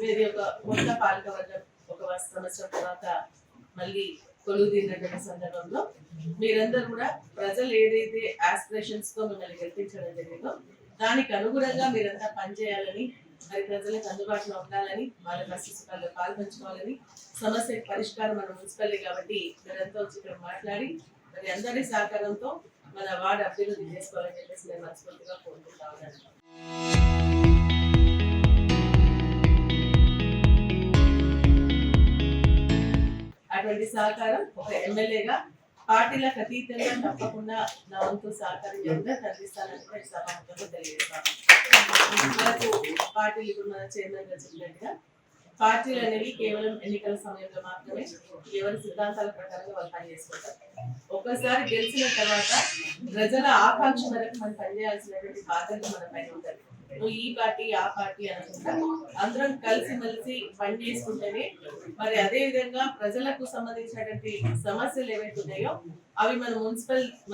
ఇది ఒక కొత్త పాలక వర్గం ఒక సంవత్సరం తర్వాత మళ్ళీ కొలువుదీరినటువంటి సందర్భంలో మీరందరూ కూడా ప్రజలు ఏదైతే ఆస్పిరేషన్స్ తో మిమ్మల్ని గెలిపించడం జరిగిందో దానికి అనుగుణంగా మీరంతా పనిచేయాలని, మరి ప్రజలకు అందుబాటులో ఉండాలని, వాళ్ళ కష్ట పాల్పంచుకోవాలని, సమస్య పరిష్కారం మన మున్సిపాలిటీ కాబట్టి మీరంతా వచ్చి ఇక్కడ మాట్లాడి మరి అందరి సహకారంతో మన వార్డు అభివృద్ధి చేసుకోవాలని చెప్పేసి నేను మనస్ఫూర్తిగా కోరుకుంటా ఉన్నాను. అటువంటి సహకారం ఒక ఎమ్మెల్యేగా పార్టీలకు అతీతంగా తప్పకుండా నా వంతు సహకారం అందిస్తానని సభాముఖంగా తెలియజేస్తాను. పార్టీలు ఇప్పుడు మన చైర్మన్ గా చెప్పినట్టుగా పార్టీలు అనేవి కేవలం ఎన్నికల సమయంలో మాత్రమే ఎవరి సిద్ధాంతాల ప్రకారంగా వాళ్ళు పనిచేసుకుంటారు. ఒక్కసారి గెలిచిన తర్వాత ప్రజల ఆకాంక్ష మేరకు మనం పనిచేయాల్సినటువంటి బాధ్యత మన పైన ఉంటుంది. నువ్వు ఈ పార్టీ ఆ పార్టీ అనుకుంటా అందరం కలిసి మెలిసి పనిచేసుకుంటేనే మరి అదే విధంగా ప్రజలకు సంబంధించినటువంటి సమస్యలు ఏవైతే ఉన్నాయో అవి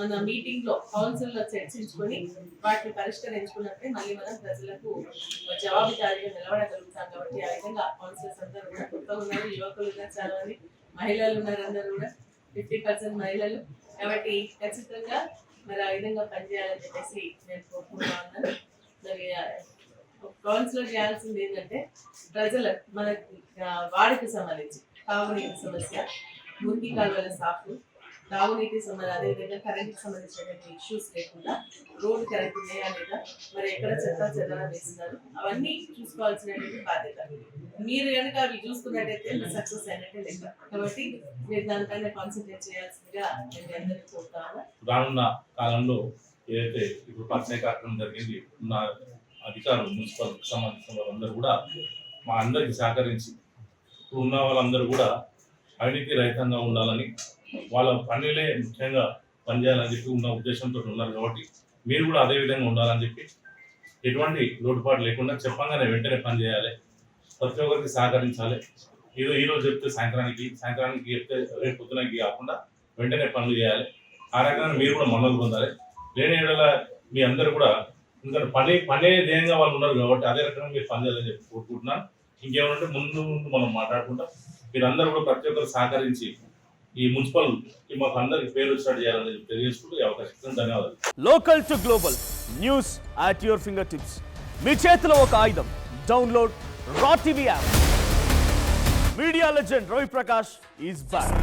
మన మీటింగ్ లో కౌన్సిల్ లో చర్చించుకొని వాటిని పరిష్కరించుకున్నట్టే మళ్ళీ మనం ప్రజలకు జవాబుదారీగా నిలబడగలుగుతాం. కాబట్టి ఆ విధంగా కౌన్సిలర్స్ అందరూ కూడా కొత్తగా ఉన్నారు, యువకులు ఉన్నారు, చాలా మంది మహిళలు ఉన్నారు, అందరూ కూడా 50% మహిళలు. కాబట్టి ఖచ్చితంగా మరి ఆ విధంగా పనిచేయాలని చెప్పేసి నేను కోరుకుంటా ఉన్నాను. మరి కౌన్సిలర్ చేయాల్సింది ఏంటంటే ప్రజల మన వాడికి సంబంధించి తాగునీటి సమస్య, మురికి కాలువల సాఫ్ట్, తాగునీటి సంబంధించి అదేవిధంగా కరెంట్కి సంబంధించినటువంటి ఇష్యూస్ లేకుండా రోడ్డు కరెంట్ ఉన్నాయా లేదా, మరి ఎక్కడ చెత్త చెదరా వేస్తున్నారు, అవన్నీ చూసుకోవాల్సినటువంటి బాధ్యత. మీరు కనుక అవి చూసుకున్నట్టయితే మీరు సక్సెస్ అయినట్టే లెక్క. కాబట్టి మీరు దానిపైన కాన్సన్ట్రేట్ చేయాల్సిందిగా నేను అందరికీ కోరుతాను. రానున్న కాలంలో ఏదైతే ఇప్పుడు పరిచయ కార్యక్రమం జరిగింది, ఉన్న అధికారులు మున్సిపల్ సంబంధించిన వాళ్ళందరూ కూడా మా అందరికి సహకరించి ఇప్పుడు ఉన్న వాళ్ళందరూ కూడా అవినీతి రహితంగా ఉండాలని, వాళ్ళ పనులే ముఖ్యంగా పనిచేయాలని చెప్పి ఉన్న ఉద్దేశంతో ఉన్నారు. కాబట్టి మీరు కూడా అదే విధంగా ఉండాలని చెప్పి ఎటువంటి లోటుపాటు లేకుండా చెప్పంగానే వెంటనే పని చేయాలి, ప్రతి ఒక్కరికి సహకరించాలి. ఈరోజు చెప్తే సాయంత్రానికి చెప్తే రేపు పొద్దునకి కాకుండా వెంటనే పనులు చేయాలి. ఆ రకంగా మీరు కూడా మన్నలు పొందాలి. లేని ఏడల మీ అందరూ కూడా ఇంకా పనే ధ్యేయంగా వాళ్ళు ఉన్నారు కాబట్టి అదే రకంగా మీరు పని చేయాలని చెప్పి కోరుకుంటున్నాను. ఇంకేమంటే ముందు మనం మాట్లాడుకుంటాం. మీరందరూ కూడా ప్రతి ఒక్కరు సహకరించి ఈ మున్సిపల్ మాకు అందరికి పేరు స్టార్ట్ చేయాలని తెలియజేసుకుంటూ ఈ అవకాశం ధన్యవాదాలు. Local to global news at your fingertips. మీ చేతిలో ఒక ఆయుధం. Download R TV app. Media legend Ravi Prakash is back.